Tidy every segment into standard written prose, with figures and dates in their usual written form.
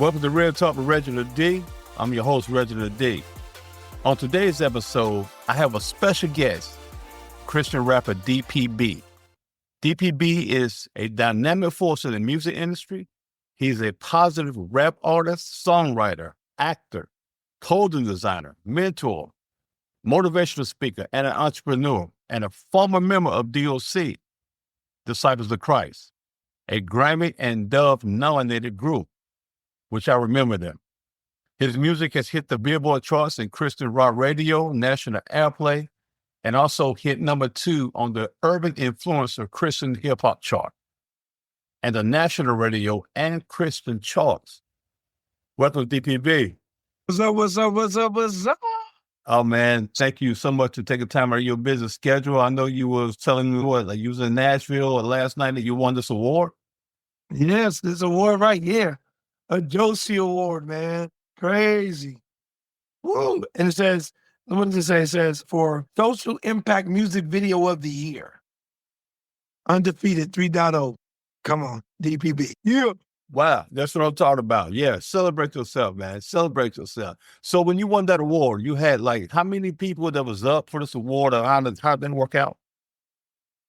Welcome to Real Talk with Reginald D. I'm your host, Reginald D. On today's episode, I have a special guest, Christian rapper DPB. DPB is a dynamic force in the music industry. He's a positive rap artist, songwriter, actor, clothing designer, mentor, motivational speaker, and an entrepreneur, and a former member of DOC, Disciples of Christ, a Grammy and Dove nominated group, which I remember them. His music has hit the Billboard charts in Christian rock radio, national airplay, and also hit number 2 on the Urban Influencer Christian hip hop chart and the national radio and Christian charts. Welcome to DPB. What's up? Oh man, thank you so much for taking time out of your busy schedule. I know you was telling me you was in Nashville last night that you won this award. Yes, this award right here. A Josie Award, man. Crazy. Woo. And it says, what does it say? It says, for Social Impact Music Video of the Year. Undefeated 3.0. Come on, DPB. Yeah. Wow, that's what I'm talking about. Yeah, celebrate yourself, man. Celebrate yourself. So when you won that award, you had how many people that was up for this award, or how did it work out?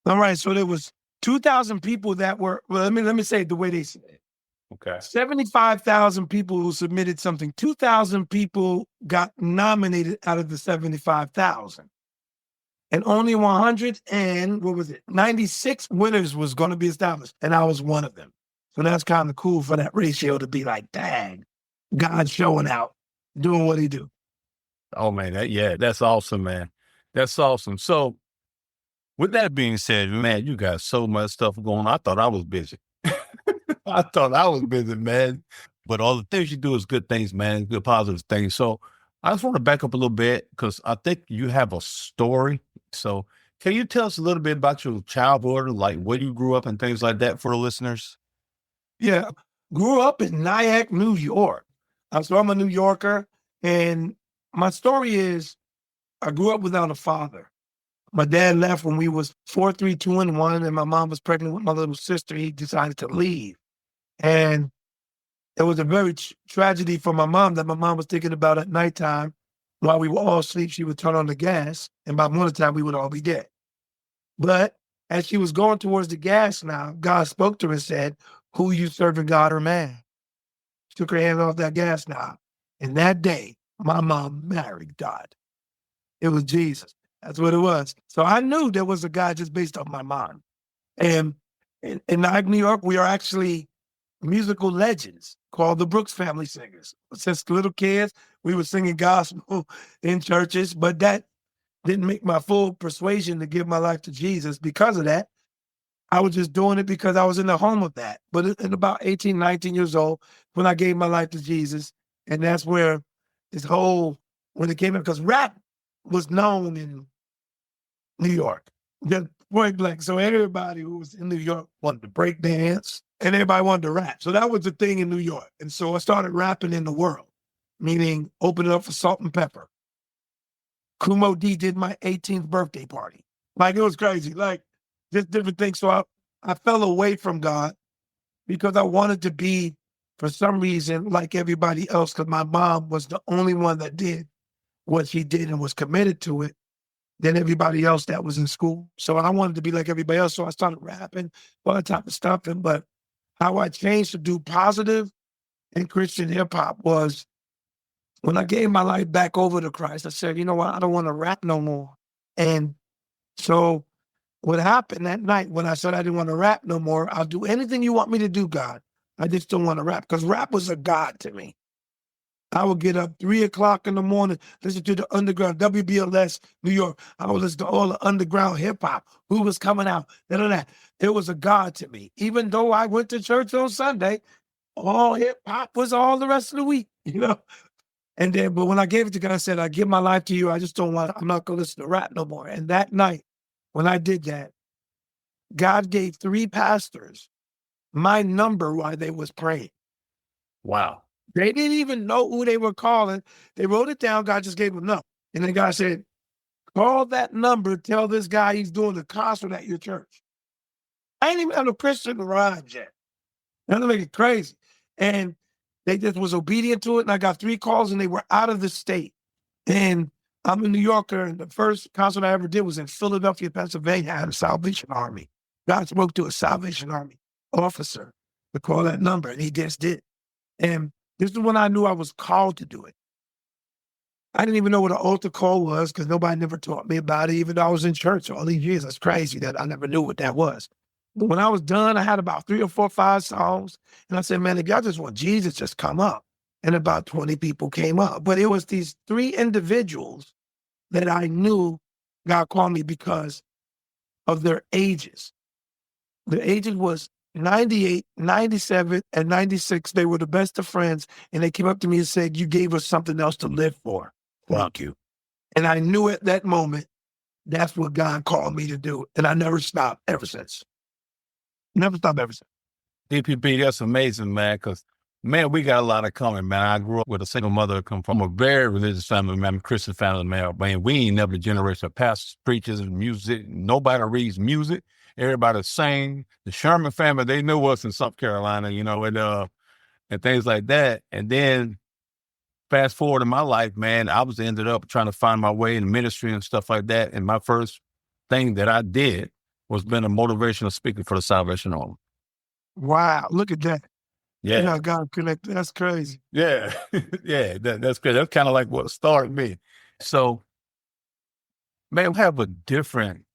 All right, so there was 2,000 people that were, well, let me say it the way they said it. Okay. 75,000 people who submitted something. 2,000 people got nominated out of the 75,000. And only 96 winners was going to be established. And I was one of them. So that's kind of cool for that ratio to be like, dang, God's showing out, doing what he do. Oh, man, that's awesome, man. That's awesome. So with that being said, man, you got so much stuff going on. I thought I was busy. Man. But all the things you do is good things, man, good positive things. So I just want to back up a little bit because I think you have a story. So can you tell us a little bit about your childhood, like where you grew up and things like that for the listeners? Yeah, grew up in Nyack, New York. So I'm a New Yorker, and my story is I grew up without a father. My dad left when we was 4, 3, 2, and 1, and my mom was pregnant with my little sister. He decided to leave. And it was a very tragedy for my mom that my mom was thinking about at nighttime. While we were all asleep, she would turn on the gas, and by morning time, we would all be dead. But as she was going towards the gas now, God spoke to her and said, who you serving, God or man? She took her hands off that gas knob. And that day, my mom married God. It was Jesus. That's what it was. So I knew there was a God just based on my mom. And in Nyack, New York, we are actually musical legends called the Brooks Family Singers. Since little kids, we were singing gospel in churches, but that didn't make my full persuasion to give my life to Jesus. Because of that, I was just doing it because I was in the home of that. But at about 18, 19 years old, when I gave my life to Jesus, and that's where when it came in, because rap was known in New York, just point blank. So everybody who was in New York wanted to break dance, and everybody wanted to rap. So that was the thing in New York. And so I started rapping in the world, meaning opening up for Salt and Pepper. Kumo D did my 18th birthday party. It was crazy, just different things. So I fell away from God because I wanted to be, for some reason, like everybody else, because my mom was the only one that did what she did and was committed to it than everybody else that was in school. So I wanted to be like everybody else. So I started rapping, all that type of stuff. But how I changed to do positive and Christian hip hop was when I gave my life back over to Christ. I said, you know what? I don't want to rap no more. And so what happened that night when I said I didn't want to rap no more, I'll do anything you want me to do, God. I just don't want to rap, because rap was a God to me. I would get up 3 o'clock in the morning, listen to the underground, WBLS, New York. I would listen to all the underground hip hop, who was coming out, that. It was a God to me. Even though I went to church on Sunday, all hip hop was all the rest of the week, And then, but when I gave it to God, I said, I give my life to you. I'm not going to listen to rap no more. And that night, when I did that, God gave 3 pastors my number while they was praying. Wow. They didn't even know who they were calling. They wrote it down. God just gave them no. And then God said, call that number. Tell this guy he's doing a concert at your church. I ain't even had a Christian rhymes yet. That'll make it crazy. And They just was obedient to it. And I got 3 calls and they were out of the state. And I'm a New Yorker. And the first concert I ever did was in Philadelphia, Pennsylvania. I had a Salvation Army. God spoke to a Salvation Army officer to call that number. And he just did. And this is when I knew I was called to do it. I didn't even know what an altar call was because nobody never taught me about it, even though I was in church all these years. That's crazy that I never knew what that was. But when I was done, I had about 3 or 4, 5 songs. And I said, man, if y'all just want Jesus, just come up. And about 20 people came up. But it was these 3 individuals that I knew God called me because of their ages. Their ages was 98, 97, and 96. They were the best of friends. And they came up to me and said, you gave us something else to live for. Thank you. And I knew at that moment, that's what God called me to do. And I never stopped ever since. Never stopped ever since. DPB, that's amazing, man, because, man, we got a lot of coming, man. I grew up with a single mother, come from a very religious family, man, Christian family, man. We ain't never the generation of pastors, preachers, and music. Nobody reads music. Everybody sing. The Sherman family, they knew us in South Carolina, and things like that. And then fast forward in my life, man, I was ended up trying to find my way in ministry and stuff like that. And my first thing that I did was been a motivational speaker for the Salvation Army. Wow, look at that. Yeah. God connected. That's crazy. Yeah. Yeah, that's good. That's kind of like what started me. So, man, I have a different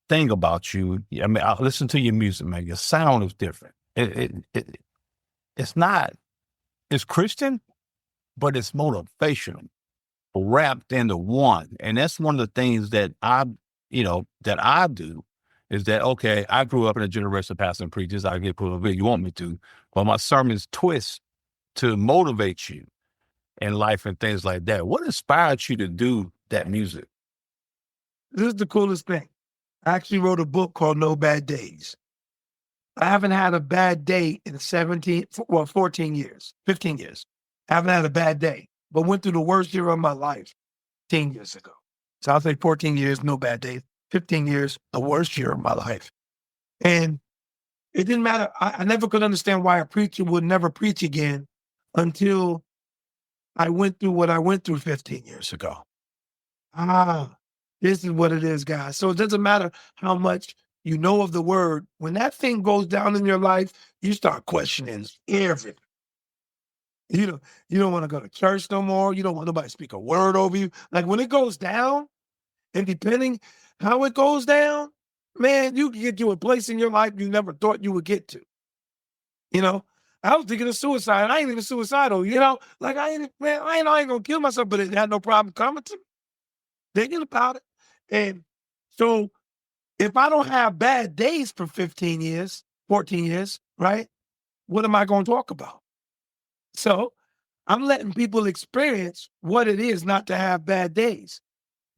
thing about you. I mean, I listen to your music, man. Your sound is different. It's not, it's Christian, but it's motivational, wrapped into one. And that's one of the things that I do is that, okay, I grew up in a generation of pastors and preachers. I get put a you want me to, but my sermons twist to motivate you in life and things like that. What inspired you to do that music? This is the coolest thing. I actually wrote a book called No Bad Days. I haven't had a bad day in 14 years, 15 years. I haven't had a bad day, but went through the worst year of my life 10 years ago. So I'll say 14 years, no bad days. 15 years, the worst year of my life. And it didn't matter. I never could understand why a preacher would never preach again until I went through what I went through 15 years ago. This is what it is, guys. So it doesn't matter how much you know of the word. When that thing goes down in your life, you start questioning everything. You don't want to go to church no more. You don't want nobody to speak a word over you. Like when it goes down, and depending how it goes down, man, you can get to a place in your life you never thought you would get to. I was thinking of suicide. I ain't even suicidal, like I ain't gonna kill myself, but it had no problem coming to me, thinking about it. And so if I don't have bad days for 15 years, 14 years, right? What am I going to talk about? So I'm letting people experience what it is not to have bad days.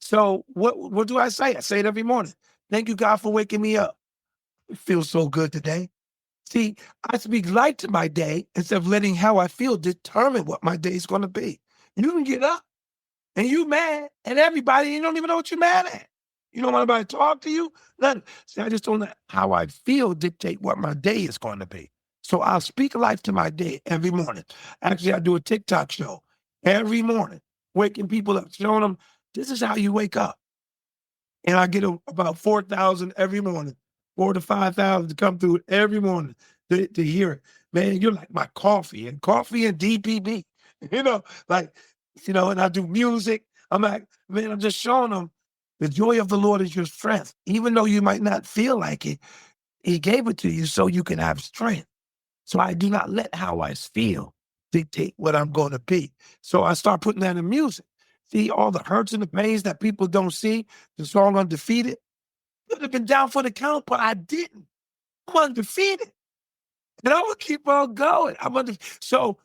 So what do I say? I say it every morning. Thank you, God, for waking me up. It feels so good today. See, I speak light to my day instead of letting how I feel determine what my day is going to be. You can get up and you mad at everybody. You don't even know what you're mad at. You don't want anybody to talk to you. Nothing. See, I just don't let how I feel dictate what my day is going to be. So I'll speak life to my day every morning. Actually, I do a TikTok show every morning, waking people up, showing them this is how you wake up. And I get about 4,000 every morning, 4,000 to 5,000 to come through every morning to hear it. Man, you're like my coffee and DPB, and I do music. I'm like, man, I'm just showing them the joy of the Lord is your strength. Even though you might not feel like it, he gave it to you so you can have strength. So I do not let how I feel dictate what I'm going to be. So I start putting that in music. See all the hurts and the pains that people don't see. The song Undefeated. Could have been down for the count, but I didn't. I'm undefeated. And I will keep on going. So,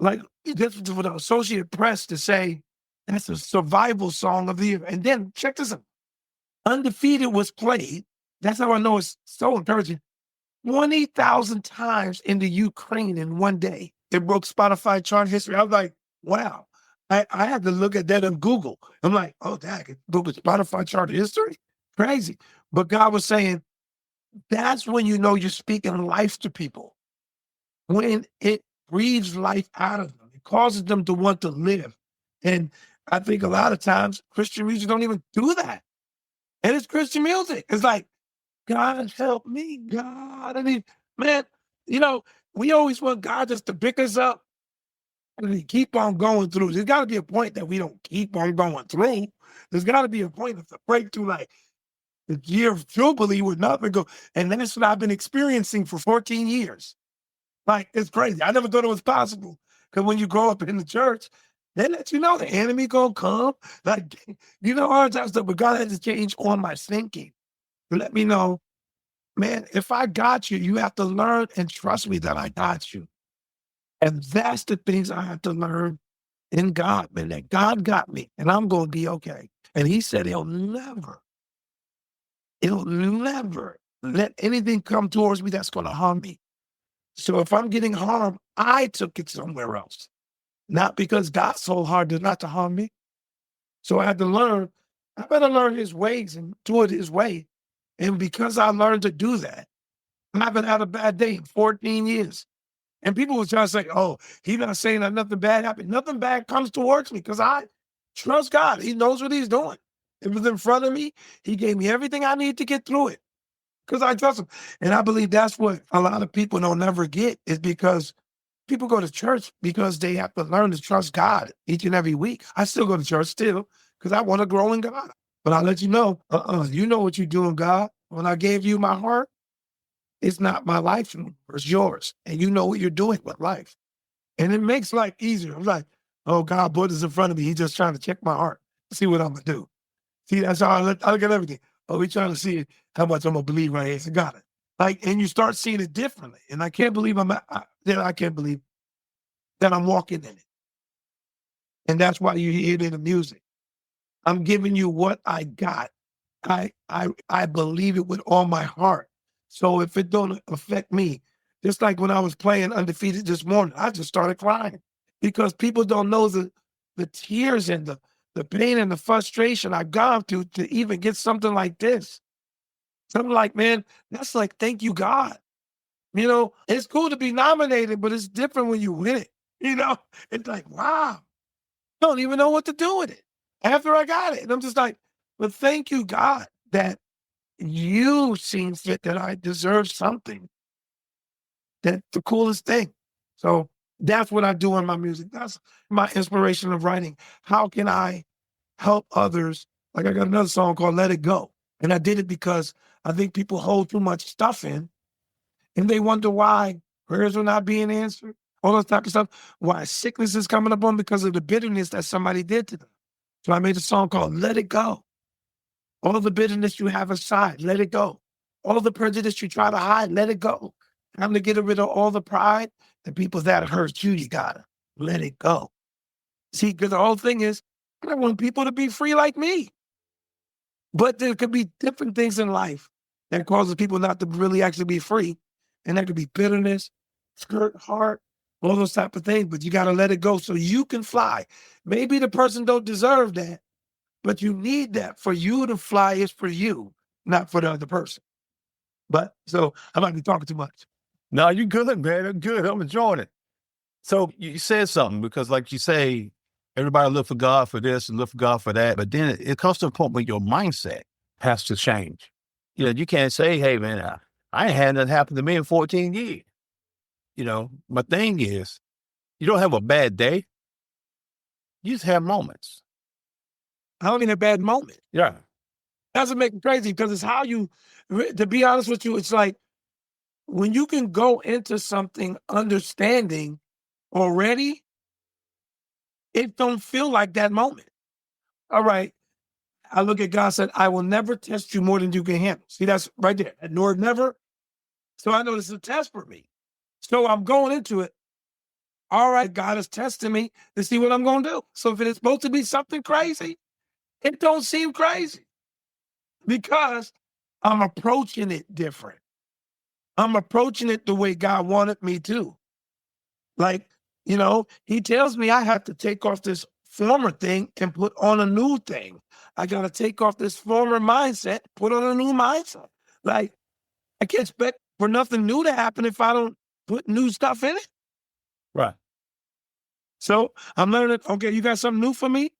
like, this was for the Associated Press to say, that's a survival song of the year. And then, check this out. Undefeated was played. That's how I know it's so encouraging. 20,000 times in the Ukraine in one day. It broke Spotify chart history. I was like, wow. I had to look at that on Google. I'm like, oh, dang, it broke Spotify chart history? Crazy. But God was saying, that's when you know you're speaking life to people. When it breathes life out of them. It causes them to want to live. And I think a lot of times Christian music don't even do that. And it's Christian music. It's like, God help me, God. I mean, man, you know, we always want God just to pick us up and we keep on going through. There's got to be a point that we don't keep on going through. There's got to be a point of the breakthrough, like the year of Jubilee would nothing go. And that's what I've been experiencing for 14 years. Like, it's crazy. I never thought it was possible. Because when you grow up in the church, they let you know the enemy gonna come. Like, you know, all that stuff. But God had to change on my thinking to let me know, man, if I got you, you have to learn and trust me that I got you. And that's the things I have to learn in God, man, that God got me and I'm going to be okay. And he said he'll never let anything come towards me that's going to harm me. So if I'm getting harmed, I took it somewhere else, not because God so hard not to harm me. So I had to learn, I better learn his ways and do it his way. And because I learned to do that, I haven't had a bad day in 14 years. And people will try to say, oh, he's not saying that nothing bad happened. Nothing bad comes towards me because I trust God. He knows what he's doing. It was in front of me. He gave me everything I need to get through it because I trust him. And I believe that's what a lot of people don't never get is because people go to church because they have to learn to trust God each and every week. I still go to church still because I want to grow in God. But I'll let you know, you know what you're doing, God. When I gave you my heart, it's not my life anymore, it's yours. And you know what you're doing with life. And it makes life easier. I'm like, oh, God put this in front of me. He's just trying to check my heart, see what I'm going to do. See, that's how I look at everything. Oh, he's trying to see how much I'm going to believe right here. So got it. Like, and you start seeing it differently. And I can't believe I can't believe that I'm walking in it. And that's why you hear it in the music. I'm giving you what I got. I believe it with all my heart. So if it don't affect me, just like when I was playing Undefeated this morning, I just started crying because people don't know the tears and the pain and the frustration I've gone through to even get something like this. Something like, man, that's like, thank you, God. You know, it's cool to be nominated, but it's different when you win it. You know, it's like, wow, I don't even know what to do with it after I got it. And I'm just like, but thank you, God, that you seem fit that I deserve something. That's the coolest thing. So that's what I do in my music. That's my inspiration of writing. How can I help others? Like I got another song called Let It Go. And I did it because I think people hold too much stuff in and they wonder why prayers are not being answered, all those type of stuff, why sickness is coming up on because of the bitterness that somebody did to them. So I made a song called Let It Go. All the bitterness you have aside, let it go. All the prejudice you try to hide, let it go. Time to get rid of all the pride. The people that hurt you, you gotta let it go. See, because the whole thing is, I want people to be free like me. But there could be different things in life that causes people not to really actually be free. And that could be bitterness, hurt, heart, all those type of things. But you gotta let it go so you can fly. Maybe the person don't deserve that. But you need that for you to fly is for you, not for the other person. But so I might be talking too much. No, you good, man. You're good. I'm enjoying it. So you said something because, like you say, everybody look for God for this and look for God for that. But then it comes to a point where your mindset has to change. You know, you can't say, hey, man, I ain't had nothing happen to me in 14 years. You know, my thing is, you don't have a bad day. You just have moments. I don't mean a bad moment. Yeah. That's what makes it crazy because it's how you, to be honest with you, it's like when you can go into something understanding already, it don't feel like that moment. All right. I look at God and said, I will never test you more than you can handle. See, that's right there. Nor never. So I know this is a test for me. So I'm going into it. All right, God is testing me to see what I'm going to do. So if it is supposed to be something crazy, it don't seem crazy because I'm approaching it different. I'm approaching it the way God wanted me to. Like, you know, he tells me I have to take off this former thing and put on a new thing. I got to take off this former mindset, put on a new mindset. Like, I can't expect for nothing new to happen if I don't put new stuff in it. Right. So I'm learning, okay, you got something new for me?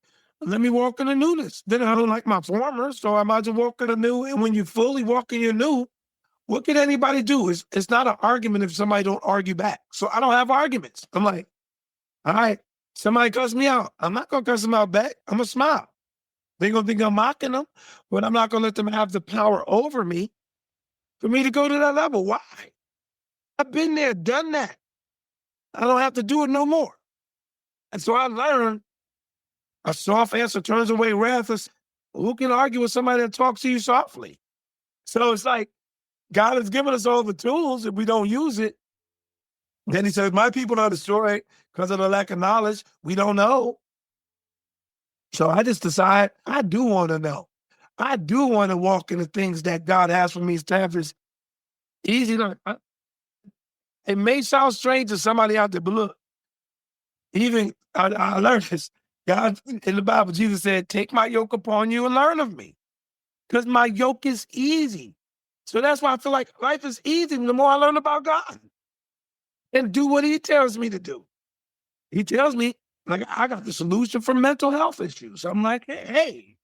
Let me walk in the newness. Then I don't like my former, so I might as well walk in the new. And when you fully walk in your new, what can anybody do? It's not an argument if somebody don't argue back. So I don't have arguments. I'm like, all right, somebody cuss me out. I'm not gonna cuss them out back. I'm gonna smile. They're gonna think I'm mocking them, but I'm not gonna let them have the power over me for me to go to that level. Why? I've been there, done that. I don't have to do it no more. And so I learned a soft answer turns away wrath. Who can argue with somebody that talks to you softly? So it's like God has given us all the tools. If we don't use it, then he says, my people are destroyed because of the lack of knowledge. We don't know. So I just decide I do want to know. I do want to walk in the things that God has for me. It's easy. It may sound strange to somebody out there, but look, even I learned this. God, in the Bible, Jesus said, take my yoke upon you and learn of me, because my yoke is easy. So that's why I feel like life is easy the more I learn about God and do what he tells me to do. He tells me, like, I got the solution for mental health issues. I'm like, hey,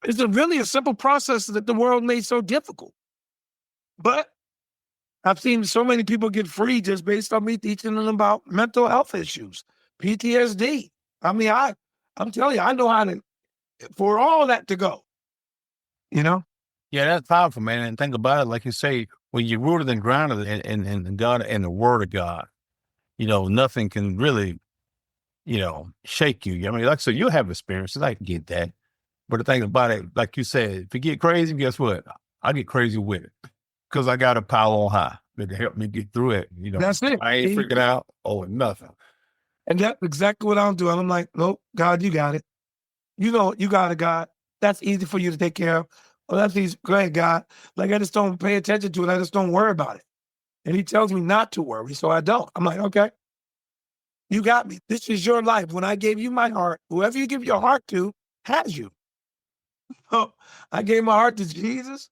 it's really a simple process that the world made so difficult. But I've seen so many people get free just based on me teaching them about mental health issues, PTSD. I mean, I'm telling you, I know how to, for all that to go, you know? Yeah, that's powerful, man. And think about it, like you say, when you're rooted and grounded in God and the Word of God, nothing can really, shake you. I mean, like I said, you'll have experiences. I can get that. But the thing about it, like you said, if you get crazy, guess what? I get crazy with it because I got a power on high that can help me get through it. That's it. I ain't freaking out or nothing. And that's exactly what I'm doing. I'm like, nope, God, you got it. You know, you got it, God. That's easy for you to take care of. Oh, that's easy. Go ahead, God. Like, I just don't pay attention to it. I just don't worry about it. And he tells me not to worry, so I don't. I'm like, okay, you got me. This is your life. When I gave you my heart, whoever you give your heart to has you. Oh, I gave my heart to Jesus.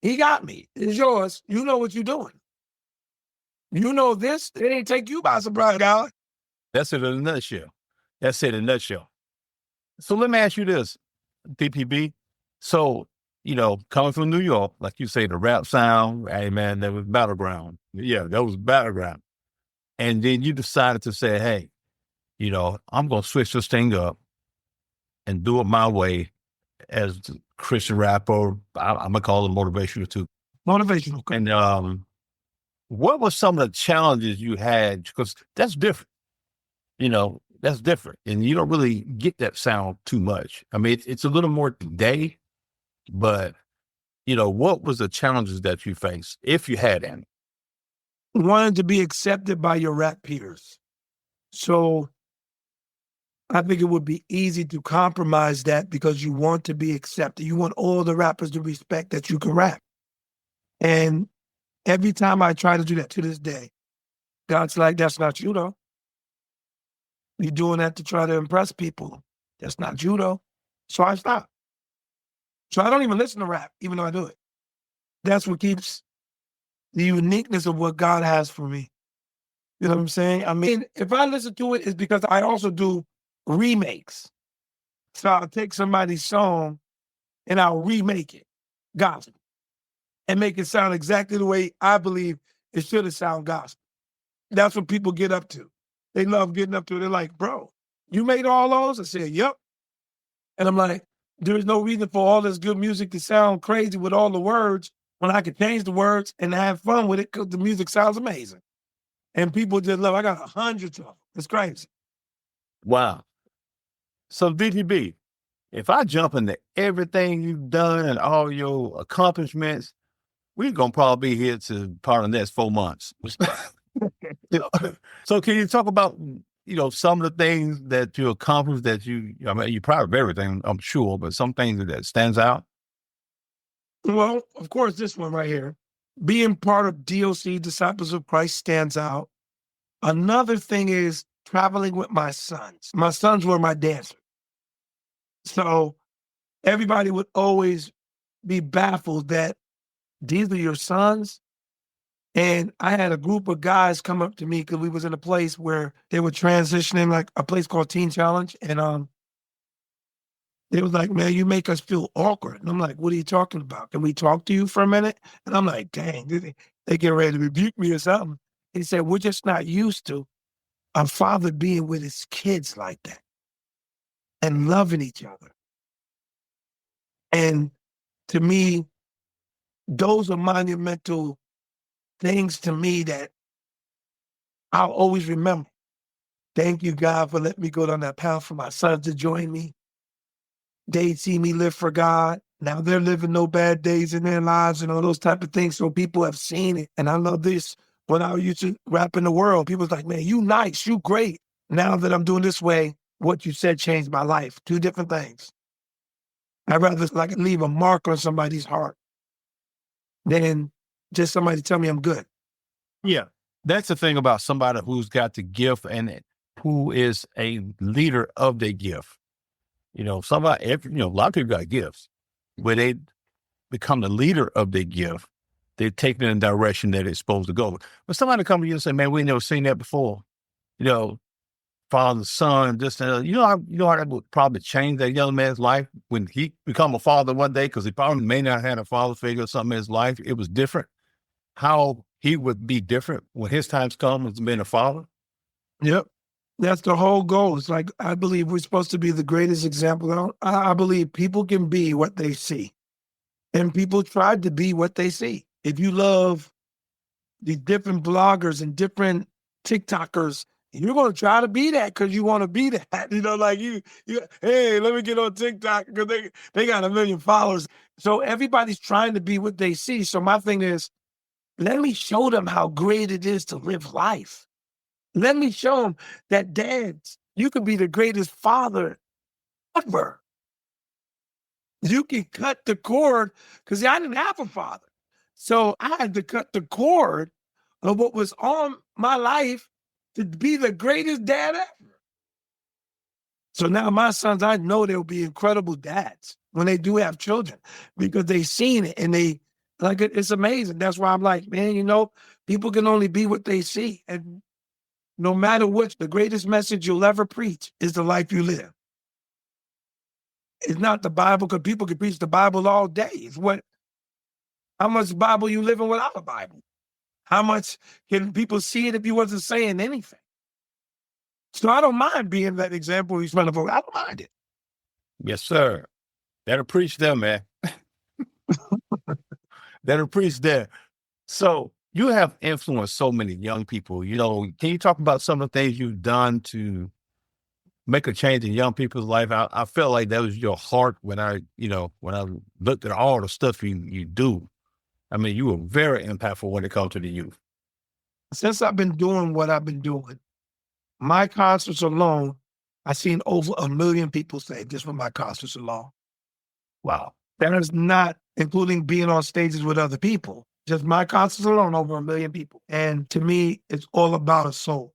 He got me. It's yours. You know what you're doing. You know this. It ain't take you by surprise, God. That's it in a nutshell. That's it in a nutshell. So let me ask you this, DPB. So, coming from New York, like you say, the rap sound, hey man, that was battleground. Yeah, that was battleground. And then you decided to say, hey, I'm going to switch this thing up and do it my way as a Christian rapper. I'm going to call it motivational too. Motivational. Okay. And what were some of the challenges you had? Because that's different. That's different. And you don't really get that sound too much. I mean, it's a little more today, but, what was the challenges that you faced, if you had any? Wanted to be accepted by your rap peers. So I think it would be easy to compromise that because you want to be accepted. You want all the rappers to respect that you can rap. And every time I try to do that to this day, God's like, that's not you though. You're doing that to try to impress people. That's not you though. So I stop. So I don't even listen to rap, even though I do it. That's what keeps the uniqueness of what God has for me. You know what I'm saying? I mean, if I listen to it, it's because I also do remakes. So I'll take somebody's song and I'll remake it, gospel, and make it sound exactly the way I believe it should have sound gospel. That's what people get up to. They love getting up to it. They're like, bro, you made all those? I said, yep. And I'm like, there's no reason for all this good music to sound crazy with all the words when I could change the words and have fun with it because the music sounds amazing. And people just love it. I got hundreds of them. It's crazy. Wow. So DPB, if I jump into everything you've done and all your accomplishments, we're going to probably be here to part of the next 4 months. So can you talk about, some of the things that you accomplished that you're proud of everything, I'm sure, but some things that stands out? Well, of course, this one right here. Being part of DOC, Disciples of Christ, stands out. Another thing is traveling with my sons. My sons were my dancers. So everybody would always be baffled that these are your sons. And I had a group of guys come up to me because we was in a place where they were transitioning, like a place called Teen Challenge. And they was like, man, you make us feel awkward. And I'm like, what are you talking about? Can we talk to you for a minute? And I'm like, dang, they get ready to rebuke me or something. He said, we're just not used to a father being with his kids like that and loving each other. And to me, those are monumental things to me that I'll always remember. Thank you, God, for letting me go down that path for my sons to join me. They see me live for God. Now they're living no bad days in their lives and all those type of things. So people have seen it. And I love this. When I used to rap in the world, people was like, man, you nice, you great. Now that I'm doing this way, what you said changed my life. Two different things. I'd rather like leave a mark on somebody's heart than just somebody tell me I'm good. Yeah. That's the thing about somebody who's got the gift and who is a leader of their gift. You know, a lot of people got gifts. Where they become the leader of their gift, they take it in the direction that it's supposed to go. But somebody come to you and say, man, we never seen that before. You know, father, son, this, you know how that would probably change that young man's life when he become a father one day, because he probably may not have had a father figure or something in his life. It was different. How he would be different when his times come as being a father. Yep. That's the whole goal. It's like, I believe we're supposed to be the greatest example. I believe people can be what they see. And people try to be what they see. If you love the different bloggers and different TikTokers, you're going to try to be that because you want to be that. You know, like you, hey, let me get on TikTok because they got 1 million followers. So everybody's trying to be what they see. So my thing is, let me show them how great it is to live life. Let me show them that, dads, you could be the greatest father ever. You can cut the cord, because I didn't have a father. So I had to cut the cord of what was on my life to be the greatest dad ever. So now my sons, I know they'll be incredible dads when they do have children, because they've seen it and they like it. It's amazing. That's why I'm like, man, you know, people can only be what they see. And no matter what, the greatest message you'll ever preach is the life you live. It's not the Bible, because people can preach the Bible all day. It's how much Bible you living without a Bible? How much can people see it if you wasn't saying anything? So I don't mind being that example he's trying to vote. I don't mind it. Yes, sir. That'll preach there, man. That'll preach there. So you have influenced so many young people. You know, can you talk about some of the things you've done to make a change in young people's life? I felt like that was your heart when I looked at all the stuff you do. I mean, you were very impactful when it comes to the youth. Since I've been doing what I've been doing, my concerts alone, I've seen over 1 million people say just for my concerts alone. Wow. That is not including being on stages with other people. Just my concerts alone, over 1 million people. And to me, it's all about a soul.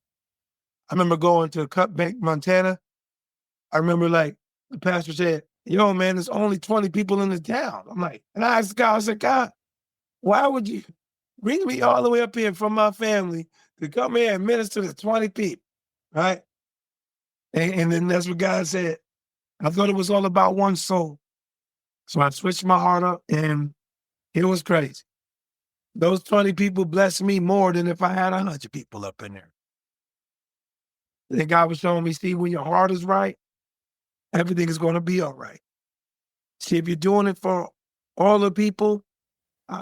I remember going to Cutbank, Montana. I remember like the pastor said, yo, man, there's only 20 people in the town. I'm like, and I asked God, I said, God, why would you bring me all the way up here from my family to come here and minister to 20 people, right? And then that's what God said. I thought it was all about one soul. So I switched my heart up, and it was crazy. Those 20 people blessed me more than if I had 100 people up in there. Then God was showing me, see, when your heart is right, everything is going to be all right. See, if you're doing it for all the people,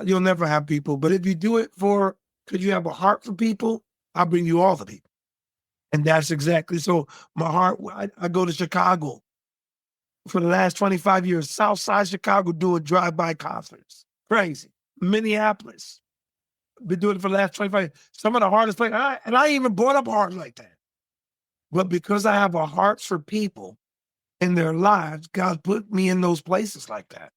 you'll never have people. But if you do it because you have a heart for people, I'll bring you all the people. And that's exactly so. My heart, I go to Chicago for the last 25 years, Southside Chicago, doing drive-by concerts. Crazy. Minneapolis. Been doing it for the last 25 years. Some of the hardest places, and I even brought up hard like that. But because I have a heart for people in their lives, God put me in those places like that.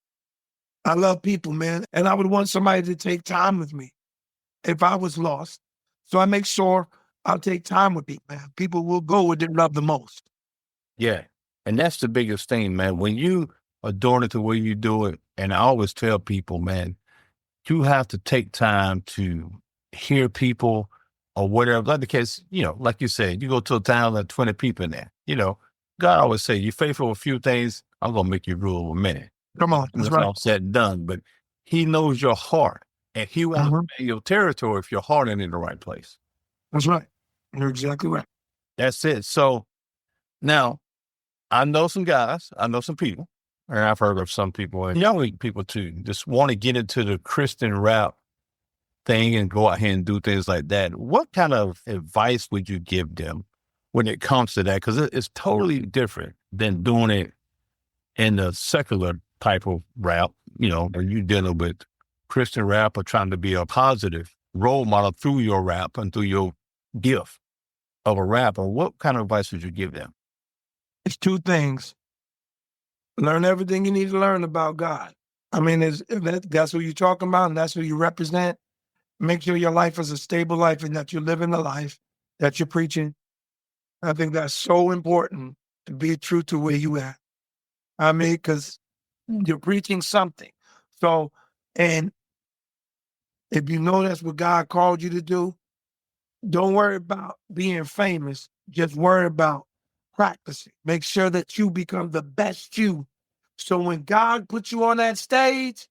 I love people, man. And I would want somebody to take time with me if I was lost. So I make sure I'll take time with people, man. People will go where they love the most. Yeah. And that's the biggest thing, man. When you are doing it the way you do it, and I always tell people, man, you have to take time to hear people or whatever. Like the case, like you said, you go to a town with 20 people in there. God always say, "You faithful with a few things, I'm gonna make you rule with many." Come on. And That's that's right. all said and done. But He knows your heart, and He will Mhm. expand your territory if your heart ain't in the right place. That's right. You're exactly right. That's it. So now I know some guys, I know some people, and I've heard of some people and young people too, just want to get into the Christian rap thing and go out here and do things like that. What kind of advice would you give them when it comes to that? Because it's totally different than doing it in the secular type of rap, or you dealing with Christian rap or trying to be a positive role model through your rap and through your gift of a rapper. What kind of advice would you give them? It's two things. Learn everything you need to learn about God. I mean, if that's who you're talking about and that's who you represent. Make sure your life is a stable life and that you're living the life that you're preaching. I think that's so important to be true to where you at. I mean, because you're preaching something. So, and if you know that's what God called you to do, don't worry about being famous. Just worry about practicing. Make sure that you become the best you. So when God puts you on that stage,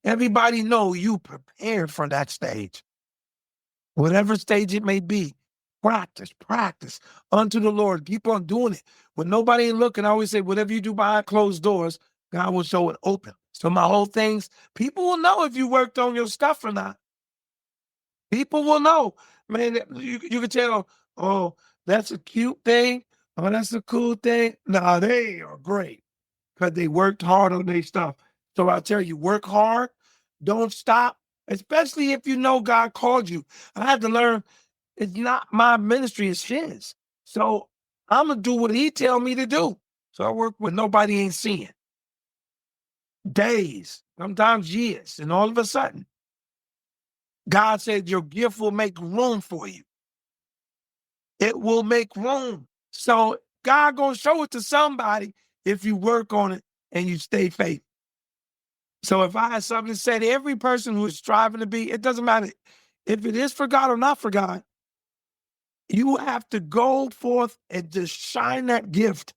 everybody know you prepared for that stage. Whatever stage it may be, practice unto the Lord. Keep on doing it. When nobody ain't looking, I always say, whatever you do behind closed doors, God will show it open. So my whole things, people will know if you worked on your stuff or not. People will know. Man, you can tell, oh, that's a cute thing. Oh, that's a cool thing. Nah, they are great because they worked hard on their stuff. So I tell you, work hard. Don't stop, especially if you know God called you. I had to learn it's not my ministry, it's his. So I'm gonna do what he tell me to do. So I work with nobody ain't seeing. Days, sometimes years, and all of a sudden, God said your gift will make room for you. It will make room. So God gonna show it to somebody if you work on it and you stay faithful. So if I had something to say to every person who is striving to be, it doesn't matter if it is for God or not for God, you have to go forth and just shine that gift,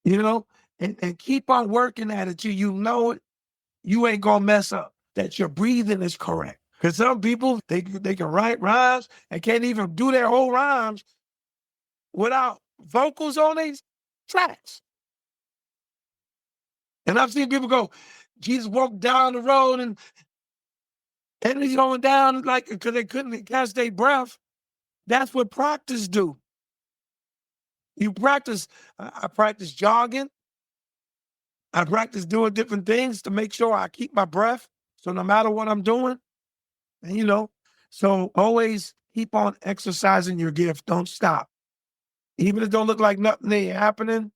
and keep on working at it till you know it. You ain't gonna mess up, that your breathing is correct. Because some people, they can write rhymes and can't even do their whole rhymes without vocals on these tracks. And I've seen people go, Jesus walked down the road and he's going down like because they couldn't catch their breath. That's what practice do. You practice. I practice jogging. I practice doing different things to make sure I keep my breath. So no matter what I'm doing, and so always keep on exercising your gift. Don't stop. Even if it don't look like nothing ain't happening,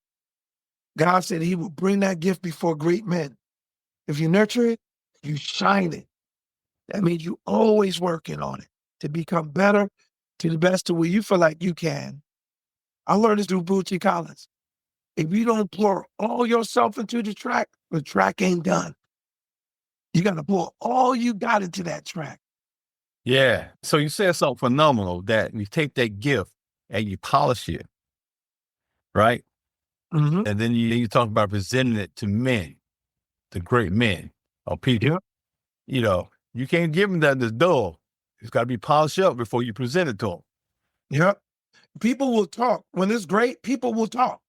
God said he will bring that gift before great men. If you nurture it, you shine it. That means you always working on it to become better to the best of where you feel like you can. I learned this through Bootsy Collins. If you don't pour all yourself into the track ain't done. You got to pour all you got into that track. Yeah. So you said something phenomenal that you take that gift and you polish it, right? Mm-hmm. And then you talk about presenting it to men, to great men or people. Yep. You can't give them that as dull. It's got to be polished up before you present it to them. Yep. People will talk. When it's great, people will talk.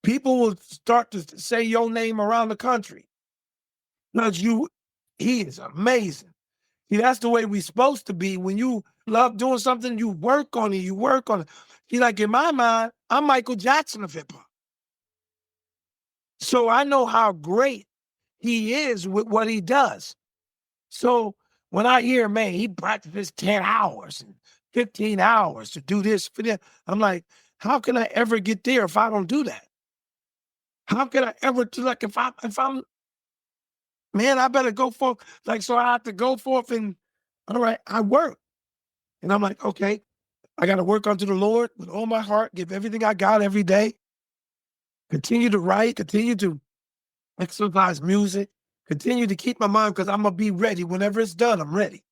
People will start to say your name around the country. Because he is amazing. See, that's the way we're supposed to be. When you love doing something, you work on it. See, like in my mind, I'm Michael Jackson of hip hop. So I know how great he is with what he does. So when I hear, man, he practices 10 hours and 15 hours to do this for that, I'm like, how can I ever get there if I don't do that? How can I ever do like if I'm man, I better go forth. Like, so I have to go forth and all right, I work. And I'm like, okay, I got to work unto the Lord with all my heart, give everything I got every day, continue to write, continue to exercise music, continue to keep my mind because I'm going to be ready. Whenever it's done, I'm ready.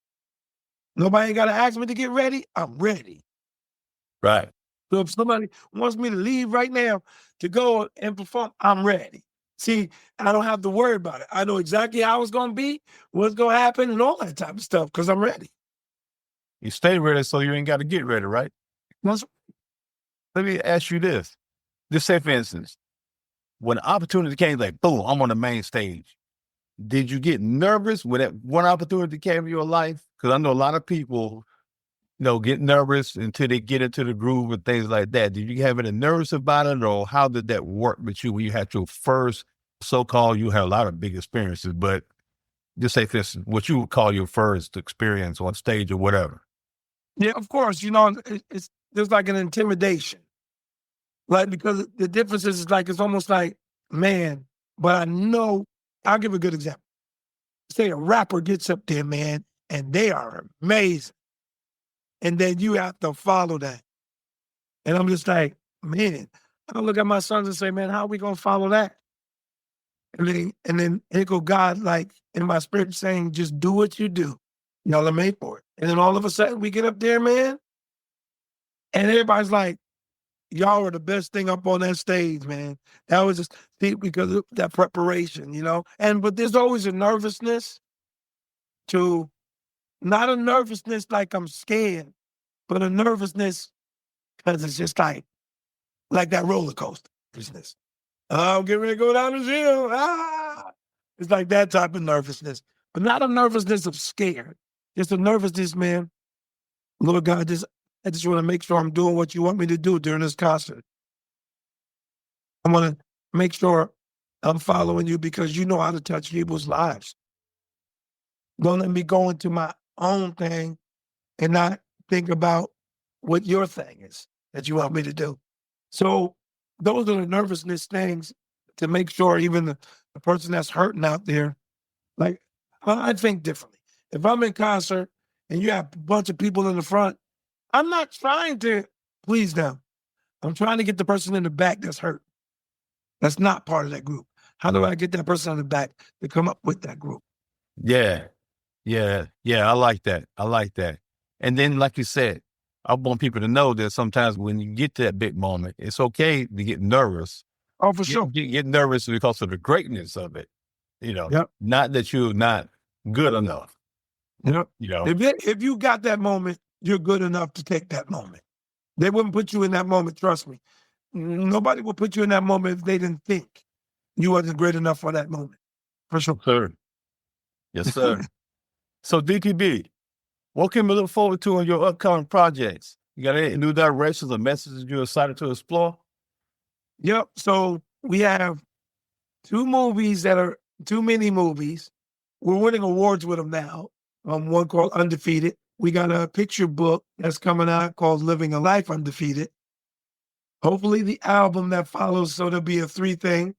Nobody ain't got to ask me to get ready. I'm ready. Right. So if somebody wants me to leave right now to go and perform, I'm ready. See, I don't have to worry about it. I know exactly how it's going to be, what's going to happen, and all that type of stuff because I'm ready. You stay ready so you ain't got to get ready, right? That's, Let me ask you this. Just say, for instance, when the opportunity came, like, boom, I'm on the main stage. Did you get nervous when that one opportunity came in your life? Because I know a lot of people, get nervous until they get into the groove and things like that. Did you have any nerves about it, or how did that work with you when you had your first so-called, you had a lot of big experiences, but just say, for instance, what you would call your first experience on stage or whatever? yeah, of course, there's like an intimidation. Like, because the difference is like, it's almost like, man, but I know, I'll give a good example. Say a rapper gets up there, man, and they are amazing. And then you have to follow that. And I'm just like, man, I look at my sons and say, man, how are we going to follow that? And then here go God, like in my spirit saying, just do what you do. Y'all are made for it. And then all of a sudden we get up there, man, and everybody's like, y'all are the best thing up on that stage, man. That was just because of that preparation, but there's always a nervousness to, not a nervousness like I'm scared, but a nervousness because it's just like that roller coaster nervousness. I'm getting ready to go down the hill. It's like that type of nervousness, but not a nervousness of scared. Just a nervousness, man. Lord God, I just want to make sure I'm doing what you want me to do during this concert. I want to make sure I'm following you because you know how to touch people's lives. Don't let me go into my own thing and not think about what your thing is that you want me to do. So those are the nervousness things to make sure even the person that's hurting out there, like, I think differently. If I'm in concert and you have a bunch of people in the front, I'm not trying to please them. I'm trying to get the person in the back that's hurt. That's not part of that group. How do I get that person in the back to come up with that group? Yeah. I like that. And then, like you said, I want people to know that sometimes when you get to that big moment, it's okay to get nervous. Oh, for sure. Get nervous because of the greatness of it. Yep. Not that you're not good enough. Yep. If you got that moment, you're good enough to take that moment. They wouldn't put you in that moment, trust me. Nobody would put you in that moment if they didn't think you wasn't great enough for that moment. For sure. Sir. Yes, sir. So DPB, what can we look forward to in your upcoming projects? You got any new directions or messages you're excited to explore? Yep. So we have two mini movies. We're winning awards with them now. One called Undefeated. We got a picture book that's coming out called Living a Life Undefeated. Hopefully the album that follows, so there'll be a three-thing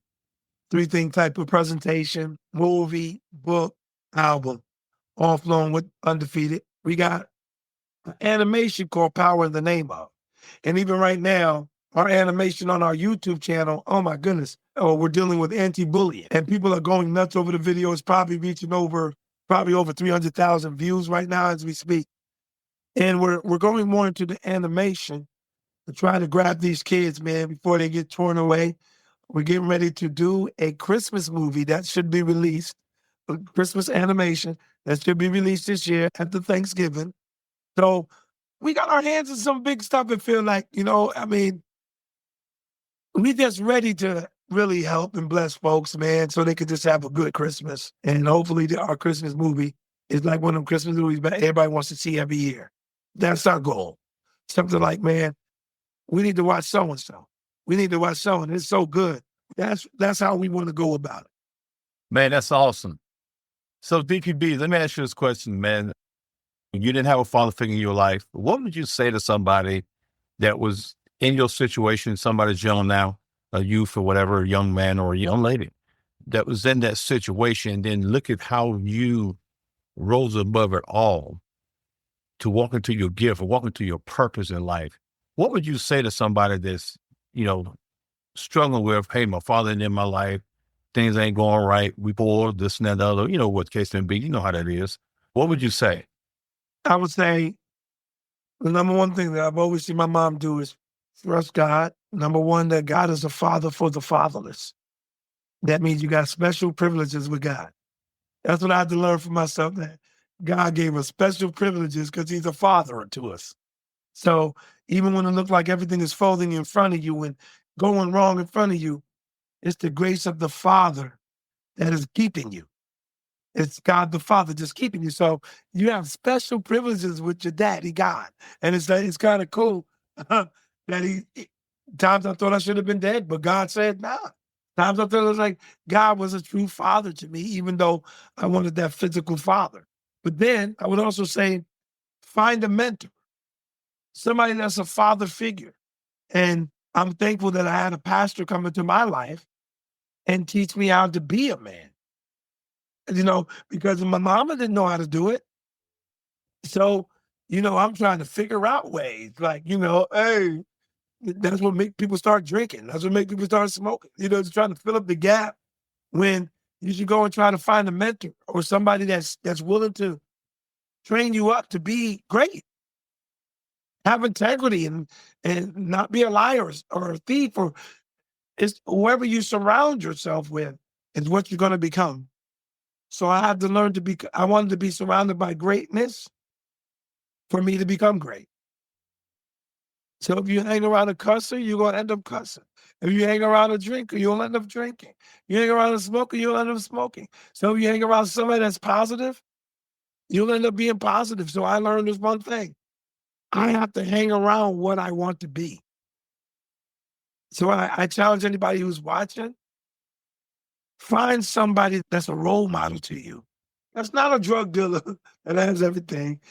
type of presentation, movie, book, album, all flowing with Undefeated. We got an animation called Power in the Name of. And even right now, our animation on our YouTube channel, oh my goodness, we're dealing with anti-bullying. And people are going nuts over the video. It's probably reaching over 300,000 views right now as we speak. And we're going more into the animation to try to grab these kids, man, before they get torn away. We're getting ready to do a Christmas movie that should be released, a Christmas animation that should be released this year after Thanksgiving. So we got our hands in some big stuff and feel like, we just ready to really help and bless folks, man, so they could just have a good Christmas. And hopefully our Christmas movie is like one of them Christmas movies that everybody wants to see every year. That's our goal. Something like, man, we need to watch so-and-so. We need to watch so-and-so. It's so good. That's how we want to go about it. Man, that's awesome. So DPB, let me ask you this question, man. You didn't have a father figure in your life. What would you say to somebody that was in your situation, somebody's young now, a youth or whatever, a young man or a young lady that was in that situation, then look at how you rose above it all to walk into your gift or walk into your purpose in life? What would you say to somebody that's, struggling with, hey, my father ain't in my life, things ain't going right, we bored, this and that, other, what case may be, you know how that is. What would you say? I would say the number one thing that I've always seen my mom do is trust God. Number one, that God is a father for the fatherless. That means you got special privileges with God. That's what I had to learn for myself, that God gave us special privileges because he's a father to us. So even when it looks like everything is folding in front of you and going wrong in front of you, it's the grace of the Father that is keeping you. It's God the Father just keeping you. So you have special privileges with your daddy, God. And it's kind of cool that times I thought I should have been dead, but God said, nah. Times I thought it was like God was a true father to me, even though I wanted that physical father. But then I would also say, find a mentor, somebody that's a father figure. And I'm thankful that I had a pastor come into my life and teach me how to be a man, because my mama didn't know how to do it. So, I'm trying to figure out ways like, hey, that's what make people start drinking. That's what make people start smoking, just trying to fill up the gap when you should go and try to find a mentor or somebody that's willing to train you up to be great, have integrity and not be a liar or a thief, or it's whoever you surround yourself with is what you're going to become. So I had to learn I wanted to be surrounded by greatness for me to become great. So if you hang around a cusser, you're going to end up cussing. If you hang around a drinker, you'll end up drinking. You hang around a smoker, you'll end up smoking. So if you hang around somebody that's positive, you'll end up being positive. So I learned this one thing. I have to hang around what I want to be. So I challenge anybody who's watching, find somebody that's a role model to you. That's not a drug dealer that has everything,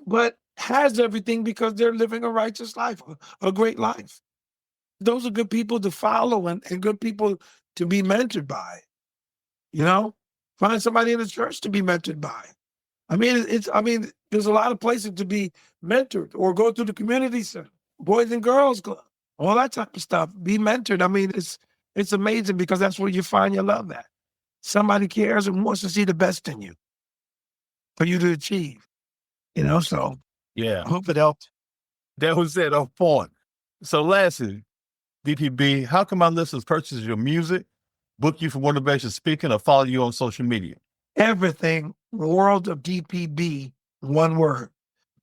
but has everything because they're living a righteous life, a great life. Those are good people to follow and good people to be mentored by. Find somebody in the church to be mentored by. There's a lot of places to be mentored, or go to the community center, Boys and Girls Club, all that type of stuff. Be mentored. It's amazing because that's where you find your love at. Somebody cares and wants to see the best in you for you to achieve, so Yeah, I hope it helped. that was it, on point. So lastly, DPB, how can my listeners purchase your music, book you for motivation speaking, or follow you on social media? Everything, World of DPB, one word.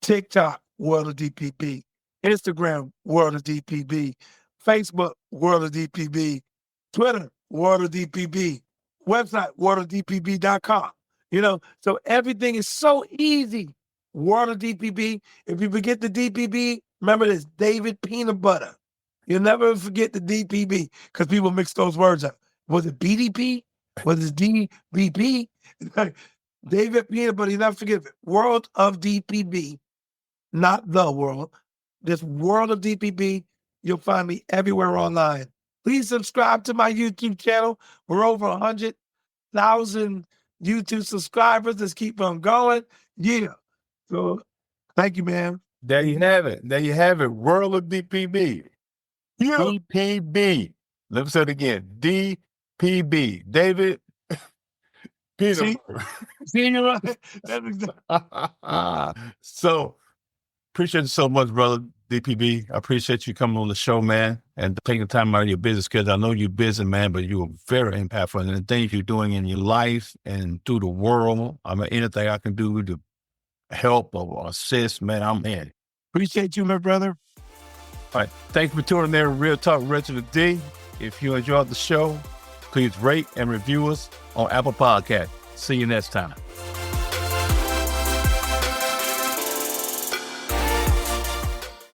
TikTok, World of DPB. Instagram, World of DPB. Facebook, World of DPB. Twitter, World of DPB. Website, worldofdpb.com. So everything is so easy. World of DPB. If you forget the DPB, remember this, David Peanut Butter. You'll never forget the DPB because people mix those words up. Was it BDP? Was it DBP? David Peanut Butter, you never forget it. World of DPB, not the world. This World of DPB, you'll find me everywhere online. Please subscribe to my YouTube channel. We're over 100,000 YouTube subscribers. Let's keep on going. Yeah. So thank you, man. There you have it. There you have it. World of DPB. Yeah. DPB. Let me say it again. DPB. David Peanut Butter. See you right. That's exactly. So appreciate you so much, brother DPB. I appreciate you coming on the show, man, and taking time out of your business schedule. I know you're busy, man, but you are very impactful. And the things you're doing in your life and through the world, anything I can do to help or assist, man, I'm in. Appreciate you, my brother. All right. Thank you for tuning in to Real Talk with Reginald D. If you enjoyed the show, please rate and review us on Apple Podcasts. See you next time.